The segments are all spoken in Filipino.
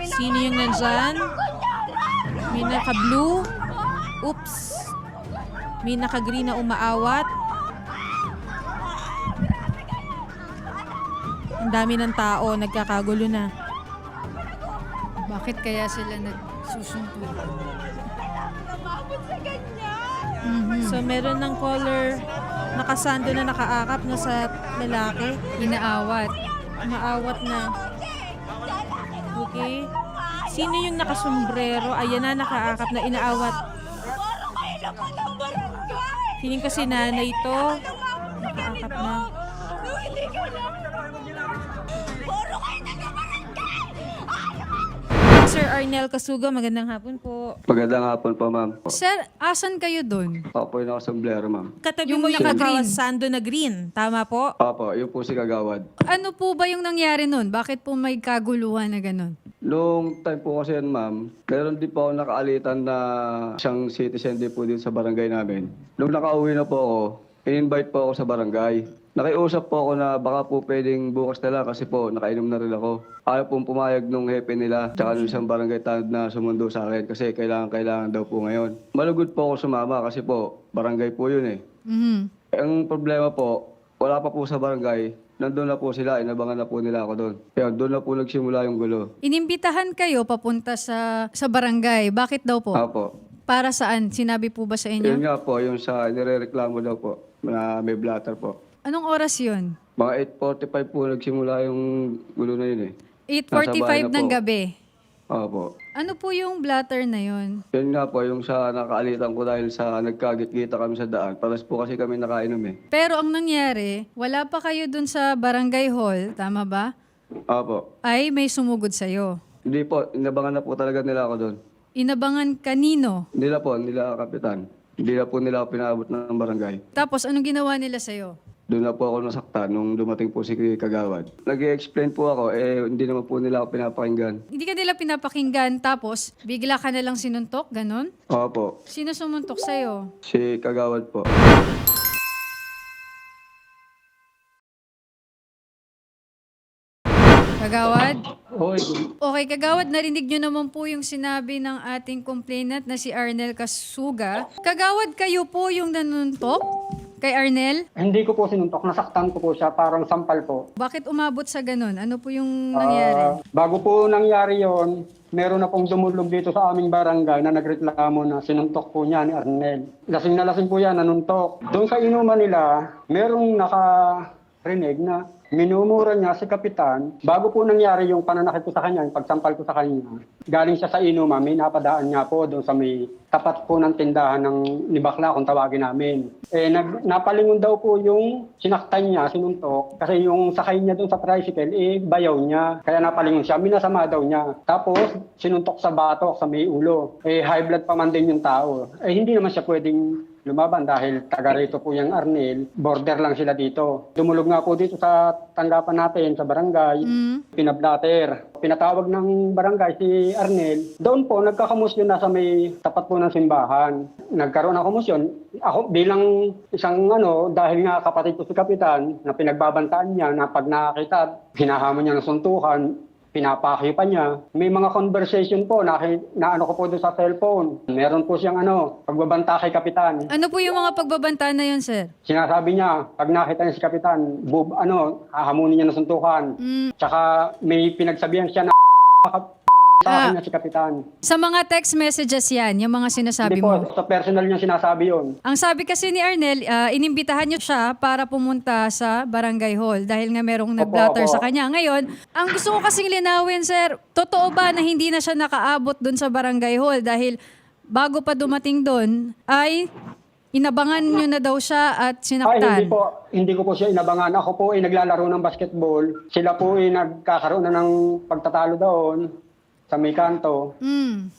Sino yung nandyan? May naka-blue. Oops. May naka-green na umaawat. Ang dami ng tao, nagkakagulo na. Bakit kaya sila nagsusuntukan? So meron ng caller nakasando na nakaakap na sa lalaki. Inaawat. Umaawat na. Okay. Sino yung nakasombrero? Ayan na, nakaakap na inaawat. Feeling ko si nanay to. Nakaakap na. Sir Arnel Casuga, magandang hapon po. Magandang hapon po, ma'am. Sir, asan kayo dun? Ako po yung nakasombrero, ma'am. Katabi Yung mo yung naka-green. nakasando na green. Tama po? Opo, yun po si Kagawad. Ano po ba yung nangyari nun? Bakit po may kaguluhan na ganun? Noong time po kasi yan, ma'am, meron din po ako nakaalitan na siyang citizen din po dito sa barangay namin. Nung nakauwi na po ako, in-invite po ako sa barangay. Nakiusap po ako na baka po pwedeng bukas na lang kasi po nakainom na rin ako. Ayaw pong pumayag nung hepe nila tsaka nung isang barangay tanod na sumundo sa akin kasi kailangan daw po ngayon. Malugod po ako sumama kasi po barangay po yun eh. Ang problema po, wala pa po sa barangay. Nandun na po sila, inabangan na po nila ako doon. Kaya doon na po nagsimula yung gulo. Inimbitahan kayo papunta sa barangay. Bakit daw po? Apo. Para saan? Sinabi po ba sa Yun inyo? nga po, yung sa nirereklamo daw po na may blatter po. Anong oras yun? Mga 8:45 po nagsimula yung gulo na yun eh. 8:45 Nasa bahay na ng po. gabi. Opo. Ano po yung blatter na yun? Yun nga po, yung sa nakaalitan ko dahil sa nagkagit-kita kami sa daan. Paras po kasi kami nakainom eh. Pero ang nangyari, wala pa kayo dun sa barangay hall, tama ba? Opo. Ay may sumugod sa'yo. Hindi po, inabangan na po talaga nila ako doon. Inabangan kanino? Nila po, nila kapitan. Hindi na po nila ako pinaabot ng barangay. Tapos anong ginawa nila sa'yo? Doon na po ako nasaktan nung dumating po si Kagawad. Nag-explain po ako, hindi naman po nila ako pinapakinggan. Hindi ka nila pinapakinggan tapos bigla ka na lang sinuntok, ganon? Opo, Sino sumuntok sa'yo? si Kagawad po. Kagawad? Hoy, Okay, Kagawad, narinig nyo naman po yung sinabi ng ating complainant na si Arnel Casuga. Kagawad, kayo po yung nanuntok kay Arnel? Hindi ko po sinuntok, nasaktan ko po siya, parang sampal po. Bakit umabot sa ganon? Ano po yung nangyari? Bago po nangyari yon, meron na pong dumulog dito sa aming barangay na nagreklamo na sinuntok po niya ni Arnel. Lasing na lasing po yan, nanuntok. Doon sa inuman nila, merong nakarinig na minumura niya si Kapitan. Bago po nangyari yung pananakit ko sa kanya, yung pagsampal ko sa kanya, galing siya sa inuman, may napadaan niya po doon sa may tapat po ng tindahan ng ni Bakla, kung tawagin namin. Napalingon daw po yung sinaktan niya, sinuntok, kasi yung sakay niya doon sa tricycle, bayaw niya. Kaya napalingon siya, minasama daw niya. Tapos, sinuntok sa batok, sa may ulo. High blood pa man din yung tao. Hindi naman siya pwedeng lumaban dahil taga rito po yung Arnel, border lang sila dito. Dumulog nga po dito sa tanggapan natin sa barangay, pinablatter. Pinatawag ng barangay si Arnel. Doon po, nagkakamusyon na sa may tapat po ng simbahan. Nagkaroon ng komusyon. Ako bilang isang dahil nga kapatid ko si Kapitan, na pinagbabantaan niya na pag nakakita, hinahamon niya ng suntukan, pinapakyo pa niya. May mga conversation po na ko po doon sa cellphone. Meron po siyang pagbabanta kay Kapitan. Ano po yung mga pagbabanta na yun, sir? Sinasabi niya, pag nakita niya si Kapitan, hahamunin niya ng suntukan. Tsaka may pinagsabihan siya na sa akin na si Kapitan. Sa mga text messages yan, yung mga sinasabi Hindi po, mo. sa personal niya sinasabi yon. Ang sabi kasi ni Arnel, inimbitahan niyo siya para pumunta sa barangay hall dahil nga merong nag-blatter opo. sa kanya. Ngayon, ang gusto ko kasing linawin, sir, totoo ba na hindi na siya nakaabot dun sa barangay hall dahil bago pa dumating dun ay inabangan niyo na daw siya at Ay, sinaktan? hindi ko po siya inabangan. Ako po ay naglalaro ng basketball. Sila po ay nagkakaroon na ng pagtatalo doon sa may kanto.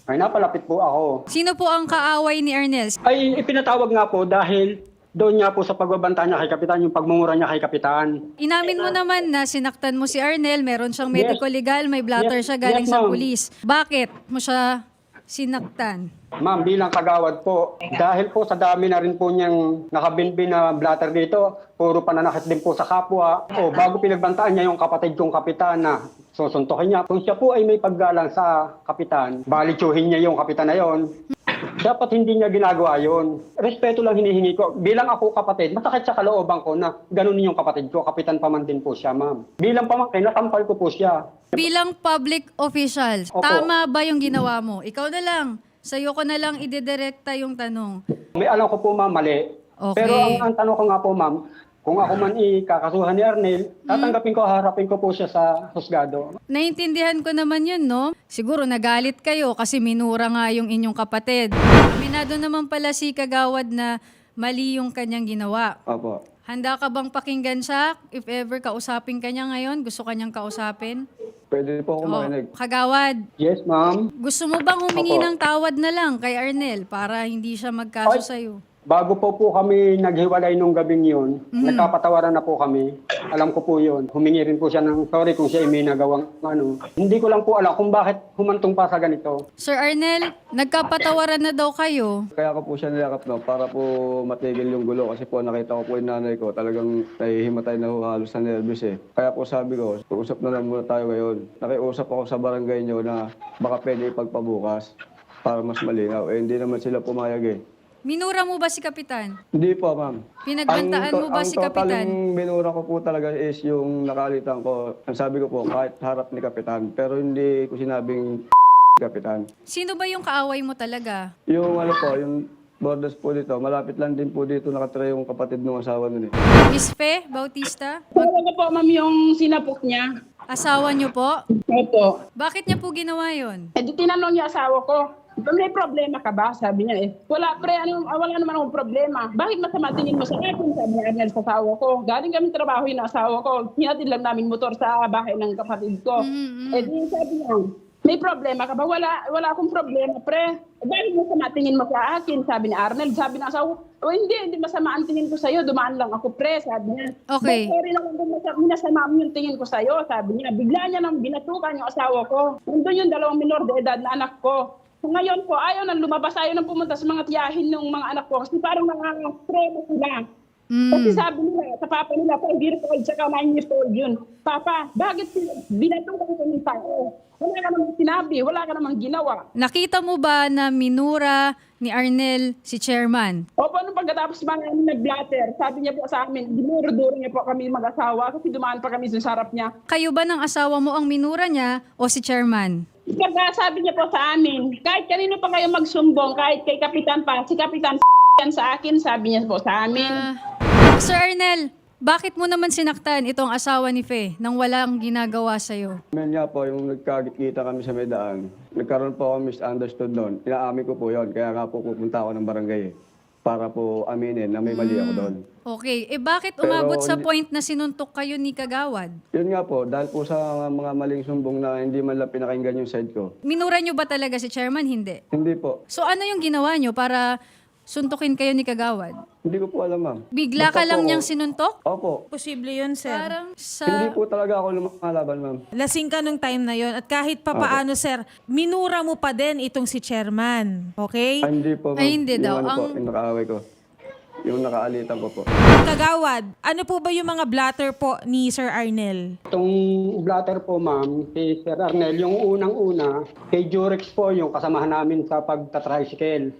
Ay napalapit po ako. Sino po ang kaaway ni Arnel? Ay ipinatawag nga po dahil doon nga po sa pagbabanta niya kay Kapitan, yung pagmumura niya kay Kapitan. Inamin mo naman na sinaktan mo si Arnel, meron siyang medical legal, may blatter Yes. siya galing Yes, sa ma'am. pulis. Bakit mo siya sinaktan? Ma'am, bilang kagawad po, dahil po sa dami na rin po niyang nakabinbin na blatter dito, puro pananakit din po sa kapwa. O bago pinagbantaan niya yung kapatid kong kapitan na susuntukin niya. Kung siya po ay may paggalang sa kapitan, balitsuhin niya yung kapitan na yon. Dapat hindi niya ginagawa yon. Respeto lang hinihingi ko. Bilang ako kapatid, masakit sa kalooban ko na ganun yung kapatid ko. Kapitan pa man din po siya, ma'am. Bilang pamangkin, natampal ko po siya. Bilang public official, Opo. tama ba yung ginawa mo? Ikaw na lang. Sa'yo ko na lang idedirekta yung tanong. May alam ko po, ma'am, mali. Okay. Pero ang tanong ko nga po, ma'am, kung ako man ikakasuhan ni Arnel, tatanggapin ko, harapin ko po siya sa husgado. Naintindihan ko naman yun, no? Siguro nagalit kayo kasi minura nga yung inyong kapatid. Aminado naman pala si Kagawad na mali yung kanyang ginawa. Opo. Handa ka bang pakinggan siya? If ever kausapin ka niya ngayon, gusto ka niyang kausapin? Pwede po ako Oh, makinig. Kagawad, Yes, ma'am. gusto mo bang humingi Opo. ng tawad na lang kay Arnel para hindi siya magkaso sa'yo? Bago po kami naghiwalay nung gabing yun, nagkapatawaran na po kami. Alam ko po yun. Humingi rin po siya ng sorry kung siya ay may nagawang ano. Hindi ko lang po alam kung bakit humantong pa sa ganito. Sir Arnel, nagkapatawaran na daw kayo. Kaya ko po siya nilakap para po matigil yung gulo kasi po nakita ko po yung nanay ko talagang nahihimatay na ho, halos na nervous eh. Kaya po sabi ko, usap na lang muna tayo ngayon. Nakiusap ako sa barangay nyo na baka pwede ipagpabukas para mas malinaw. Eh hindi naman sila pumayag eh. Minura mo ba si Kapitan? Hindi po, ma'am. Pinagbantaan mo ba si Ang Kapitan? totaling binura ko po talaga is yung nakalitan ko. Ang sabi ko po, kahit harap ni Kapitan. Pero hindi ko sinabing Kapitan. Sino ba yung kaaway mo talaga? Yung ano po, yung borders po dito, malapit lang din po dito nakatira yung kapatid ng asawa nun eh. Miss Fe Bautista? Talaga po, ma'am, yung sinapok niya. Asawa niyo po? Opo. Bakit niya po ginawa yon? Eh, di tinanong niya asawa ko, may problema ka ba? Sabi niya wala pre, wala naman akong problema. Bakit masama tingin mo sa akin? Sabi ni Arnel sa asawa ko. Galing kami trabaho yung asawa ko. Hinatid lang namin motor sa bahay ng kapatid ko. Eh di sabi niya, may problema ka ba? Wala akong problema pre. Bakit masama tingin mo sa akin? Sabi ni Arnel. Sabi ng asawa ko, hindi masama ang tingin ko sa'yo. Dumaan lang ako pre, sabi niya. Okay. Sorry lang kung minasama mo yung tingin ko sa'yo, sabi niya. Bigla niya nang binatukan yung asawa ko. Nandun yung 2 minor de edad na anak ko. So ngayon po, ayaw nang lumabas, ayaw nang pumunta sa mga tiyahin ng mga anak ko kasi parang nakaka-trauma sila. Kasi sabi nila, sa papa nila, 5 years old, saka 9 years old yun. Papa, bakit binatukan ko ng tao? Wala ka namang sinabi, wala ka namang ginawa. Nakita mo ba na minura ni Arnel si chairman? Opo, nung pagkatapos ba namin nag-blatter, sabi niya po sa amin, dinuro-duro niya po kami mag-asawa kasi dumaan pa kami sa harap niya. Kayo ba ng asawa mo ang minura niya o si chairman? Sabi niya po sa amin, kahit kanino pa kayo magsumbong, kahit kay Kapitan pa, si Kapitan yan sa akin, sabi niya po sa amin. Sir Arnel, bakit mo naman sinaktan itong asawa ni Fe nang walang ginagawa sa'yo? Meron nga po, yung nagkakita kami sa medaan, nagkaroon po ako misunderstood noon. Inaamin ko po yon, kaya nga po pupunta ako ng barangay eh, para po aminin na may mali ako doon. Okay, bakit Pero umabot sa hindi- point na sinuntok kayo ni Kagawad? Yun nga po, dahil po sa mga maling sumbong na hindi man lang pinakinggan yung side ko. Minura niyo ba talaga si chairman? Hindi. Hindi po. So ano yung ginawa niyo para suntukin kayo ni Kagawad? Hindi ko po alam, ma'am. Bigla Basta ka lang po- niyang sinuntok? Opo. Posible yun, sir. Parang Hindi sa... po talaga ako lumalaban, ma'am. Lasing ka nung time na yon at kahit pa paano, sir, minura mo pa din itong si chairman. Okay? Ay, hindi po, ma'am. Ay, hindi daw. Yung ano po, Ang- yung nakaaway ko. Yung nakaalitan ko po. Kagawad, ano po ba yung mga blatter po ni Sir Arnel? Itong blatter po, ma'am, si Sir Arnel, yung unang-una, kay Jurex po, yung kasamahan namin sa pagtatricycle.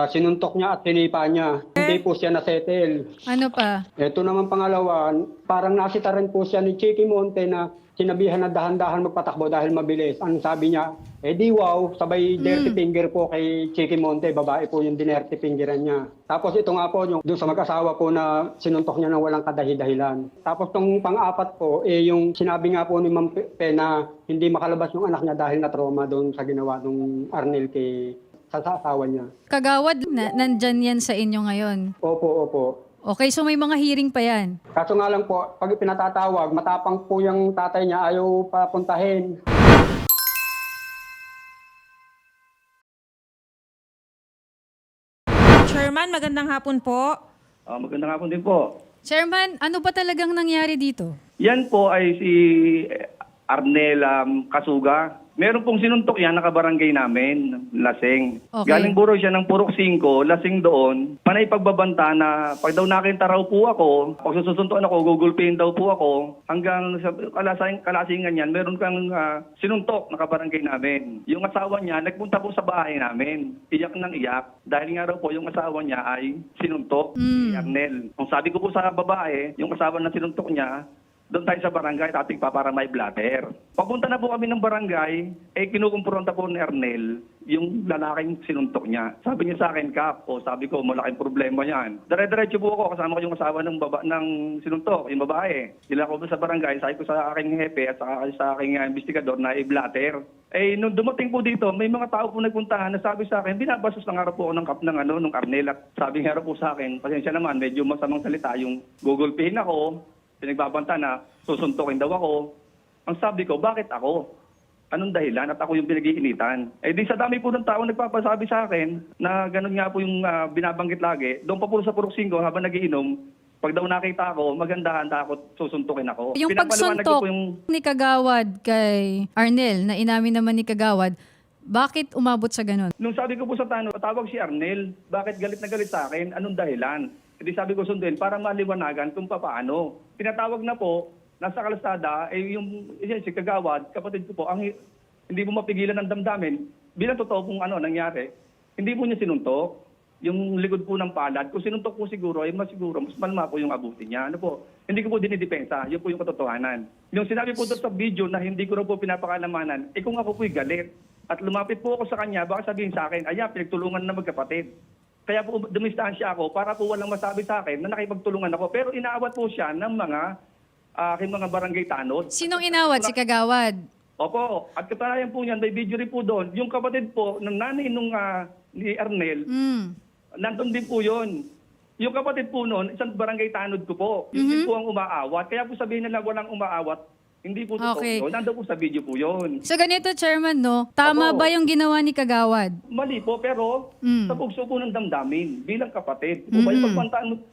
Sinuntok niya at sinipa niya. Hindi po siya nasettle. Ano pa? Ito naman pangalawa, parang nasita rin po siya ni Chicky Monte na sinabihan na dahan-dahan magpatakbo dahil mabilis. Ang sabi niya, di wow, sabay dirty finger po kay Chicky Monte, babae po yung dinerty fingeran niya. Tapos ito nga po, yung doon sa mag-asawa po na sinuntok niya ng walang kadahi-dahilan. Tapos itong pang-apat po, yung sinabi nga po ni Ma'am Pe na hindi makalabas yung anak niya dahil na-trauma doon sa ginawa ng Arnel kay sa asawa niya. Kagawad, nandyan yan sa inyo ngayon. Opo, opo. Okay, so may mga hearing pa yan. Kaso nga lang po, pag pinatatawag, matapang po yung tatay niya, ayaw papuntahin. Chairman, magandang hapon po. Magandang hapon din po. Chairman, ano ba talagang nangyari dito? Yan po ay si Arnel Kasuga. Meron pong sinuntok yan, nakabarangay namin, lasing. Okay. Galing buro siya ng Purok 5, lasing doon. Panay pagbabanta na pag daw nakita raw po ako, pag susuntuan ako, gugulpihin daw po ako, hanggang sa kalasingan yan, meron kang sinuntok, nakabarangay namin. Yung asawa niya, nagpunta po sa bahay namin, iyak ng iyak. Dahil nga raw po, yung asawa niya ay sinuntok, si Arnel. Kung sabi ko po sa babae, yung asawa na sinuntok niya, doon tayo sa barangay, ating pa para may blatter. Pagpunta na po kami ng barangay, kinukumpronta po ni Arnel yung lalaking sinuntok niya. Sabi niya sa akin, Kap, sabi ko, malaking problema yan. Dire-diretso po ako, kasama ko yung asawa ng sinuntok, yung babae. Sila ko sa barangay, sabi ko sa aking hepe at sa aking investigador na i-blatter. Nung dumating po dito, may mga tao po nagpuntahan na sabi sa akin, binabasos ng harap po ako ng Arnel. At sabi nga po sa akin, pasensya naman, medyo masamang salita, yung gugulpihin ako, pinagbabanta na susuntukin daw ako. Ang sabi ko, bakit ako? Anong dahilan? At ako yung pinag-iinitan. Di sa dami po ng tao nagpapasabi sa akin na ganun nga po yung binabanggit lagi. Doon pa po sa Purok 5 habang nagiinom, pag daw nakita ako, magandahan ako, susuntukin ako. Yung Pinapaliwanag ko pagsuntok po ni Kagawad kay Arnel, na inamin naman ni Kagawad, bakit umabot sa ganun? Nung sabi ko po sa tanong, tawag si Arnel, bakit galit na galit sa akin? Anong dahilan? Sabi ko sundin para maliwanagan kung paano. Tinatawag na po, nasa kalsada, si Kagawad, kapatid ko po, hindi mo mapigilan ng damdamin, bilang totoo kung nangyari, hindi po niya sinuntok. Yung likod po ng palad, kung sinuntok po siguro, mas malma po yung abuti niya. Hindi ko po dinidepensa, yun po yung katotohanan. Yung sinabi po doon sa video na hindi ko rin po pinapakalamanan, kung ako po'y galit, at lumapit po ako sa kanya, baka sabihin sa akin, pinagtulungan na magkapatid. Kaya po dumistansya ako para po walang masabi sa akin na nakipagtulungan ako. Pero inaawat po siya ng aking mga barangay tanod. Sinong inawat? Si Kagawad? Opo. At katunayan po niyan, may video rin po doon. Yung kapatid po ng nanay ni Arnel, nandun din po yun. Yung kapatid po noon, isang barangay tanod ko po. Yun din po ang umaawat. Kaya po sabihin nila walang umaawat. Hindi po totoo. Okay. Nandun po sa video po yun. So ganito, Chairman, no? Tama Opo. ba yung ginawa ni Kagawad? Mali po, pero sa pugso po ng damdamin bilang kapatid. Di po ba, yung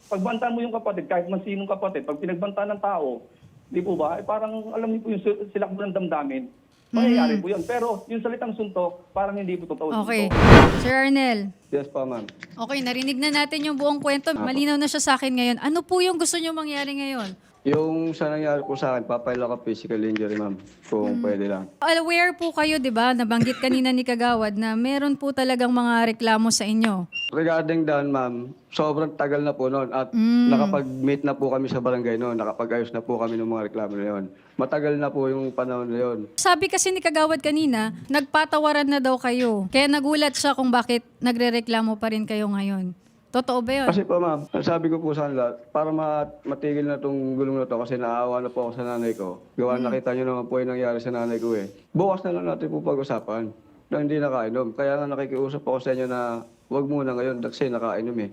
pagbantaan mo yung kapatid, kahit man sinong kapatid, pag pinagbantaan ng tao, di po ba, parang alam niyo po yung silakbo ng damdamin. Mangyayari po yun. Pero yung salitang suntok, parang hindi po totoo. Okay. dito. Sir Arnel, Yes po, ma'am. okay, narinig na natin yung buong kwento. Malinaw na siya sa akin ngayon. Ano po yung gusto niyo mangyari ngayon? Yung sa nangyari po sa akin, papail ako physical injury, ma'am. Kung pwede lang. Aware po kayo, di ba? Nabanggit kanina ni Kagawad na meron po talagang mga reklamo sa inyo. Regarding doon, ma'am, sobrang tagal na po noon at nakapag-meet na po kami sa barangay noon. Nakapag-ayos na po kami ng mga reklamo na yun. Matagal na po yung panahon na yun. Sabi kasi ni Kagawad kanina, nagpatawaran na daw kayo. Kaya nagulat siya kung bakit nagrereklamo pa rin kayo ngayon. Totoo ba yun? Kasi po, ma'am, sabi ko po sa kanila, para matigil na itong gulong na to kasi naawa na po ako sa nanay ko. Gawa nakita nyo naman po yung nangyari sa nanay ko eh. Bukas na lang natin po pag-usapan na hindi nakainom. Kaya nga nakikiusap ako sa inyo na wag muna ngayon kasi nakainom eh.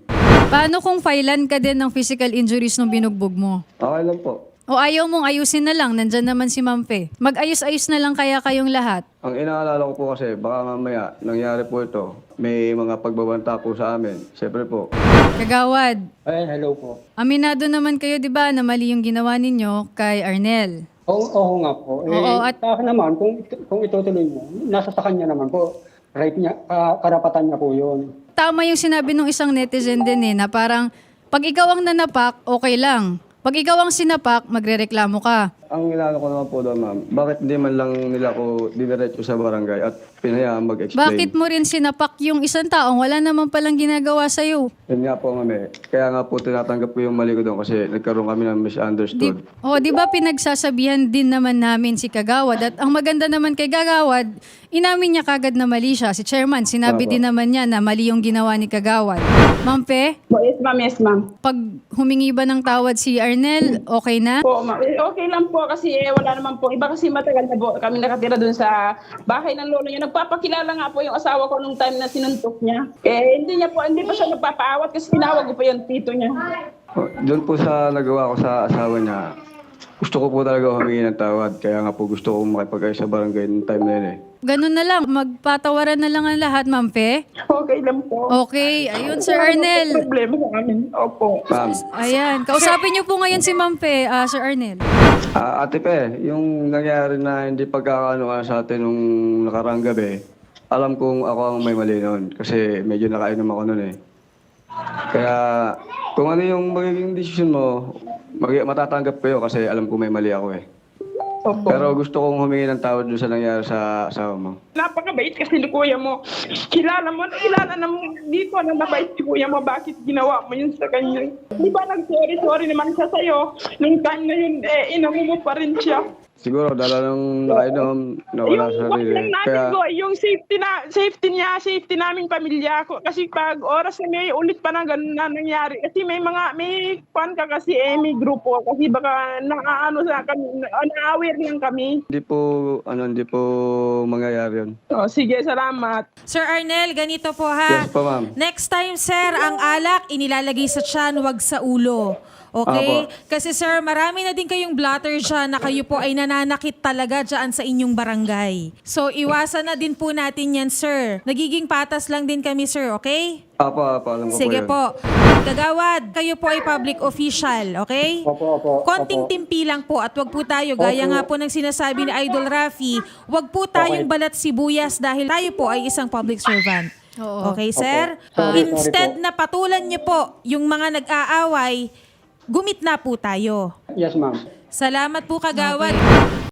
Paano kung filean ka din ng physical injuries nung binugbog mo? Okay lang po. O ayaw mong ayusin na lang, nandyan naman si Ma'am Fe. Mag-ayos-ayos na lang kaya kayong lahat. Ang inaalala ko po kasi, baka mamaya nangyari po ito, may mga pagbabanta po sa amin. Siyempre po. Kagawad, Hello po. aminado naman kayo, di ba, na mali yung ginawa ninyo kay Arnel. Oo nga po. Oo, at- Sa akin naman, kung itutuloy mo, nasa sa kanya naman po. Right niya, karapatan niya po yun. Tama yung sinabi ng isang netizen din na parang pag ikaw ang nanapak, okay lang. Pag ikaw ang sinapak, magrereklamo ka. Ang inaalala ko naman po doon, ma'am, bakit hindi man lang nila ko didiretso sa barangay at pinayaan mag-explain? Bakit mo rin sinapak yung isang taong wala naman palang ginagawa sa'yo? Yun nga po, ma'am eh. Kaya nga po tinatanggap ko yung mali ko doon kasi nagkaroon kami ng misunderstood. Di ba pinagsasabihan din naman namin si Kagawad at ang maganda naman kay Kagawad, inamin niya kagad na mali siya. Si Chairman, sinabi Tama. din naman niya na mali yung ginawa ni Kagawad. Ma'am Pe, Yes, ma'am. pag humingi ba ng tawad si Arnel, okay na? Po, ma'am. Okay lang po kasi wala naman po. Iba kasi matagal na po kami nakatira dun sa bahay ng lolo niya. Nagpapakilala nga po yung asawa ko nung time na sinuntok niya. Hindi pa siya nagpapaawat kasi tinawag ko po yung tito niya. Doon po sa nagawa ko sa asawa niya, gusto ko po talaga humingi ng tawad. Kaya nga po gusto kong makipag-ayos sa barangay ng time na yun eh. Ganun na lang, magpatawaran na lang ang lahat, Ma'am Fe. Okay lang po. Okay, ayun Sir Wala Arnel. namang problema sa amin. Opo. Ma'am, Ayan, kausapin niyo po ngayon si Ma'am Fe, Sir Arnel. Ate Pe, yung nangyari na hindi pagkakaano sa atin nung nakaraang gabi, alam kong ako ang may mali noon kasi medyo nakainom ako noon eh. Kaya kung ano yung magiging desisyon mo, matatanggap ko yun kasi alam ko may mali ako eh. Opo. Pero gusto kong humingi ng tawad dun sa nangyari sa asawa mo. Napakabait kasi ni kuya mo. Kilala na mo dito na mabait si kuya mo. Bakit ginawa mo yun sa kanya? Di ba nag-sorry naman siya sa'yo? Nung time na yun, inamu mo pa rin siya. Siguro dala nung nakainom, nawala sa Yung wag sarili. lang namin Kaya go, yung safety niya, safety naming pamilya ko. Kasi pag oras na may ulit pa na ganun na nangyari. Kasi may fan ka kasi may grupo. Kasi baka na-aware lang kami. hindi po mangyayari yun. Oh, sige, salamat. Sir Arnel, ganito po ha. Yes po, ma'am. Next time, sir, ang alak inilalagay sa tiyan, wag sa ulo. Okay? Apo. Kasi sir, marami na din kayong blotter dyan na kayo po ay nananakit talaga dyan sa inyong barangay. So, iwasan na din po natin yan, sir. Nagiging patas lang din kami, sir. Okay? Apo, alam ko Sige po yun. po. Kagawad, kayo po ay public official, okay? Opo. Konting timpi lang po at wag po tayo, gaya nga po ng sinasabi ni Idol Rafi, wag po tayong balat sibuyas dahil tayo po ay isang public servant. Oo. Okay, sir? Sorry Instead po. na patulan niyo po yung mga nag-aaway, gumit na po tayo. Yes, ma'am. Salamat po, Kagawad.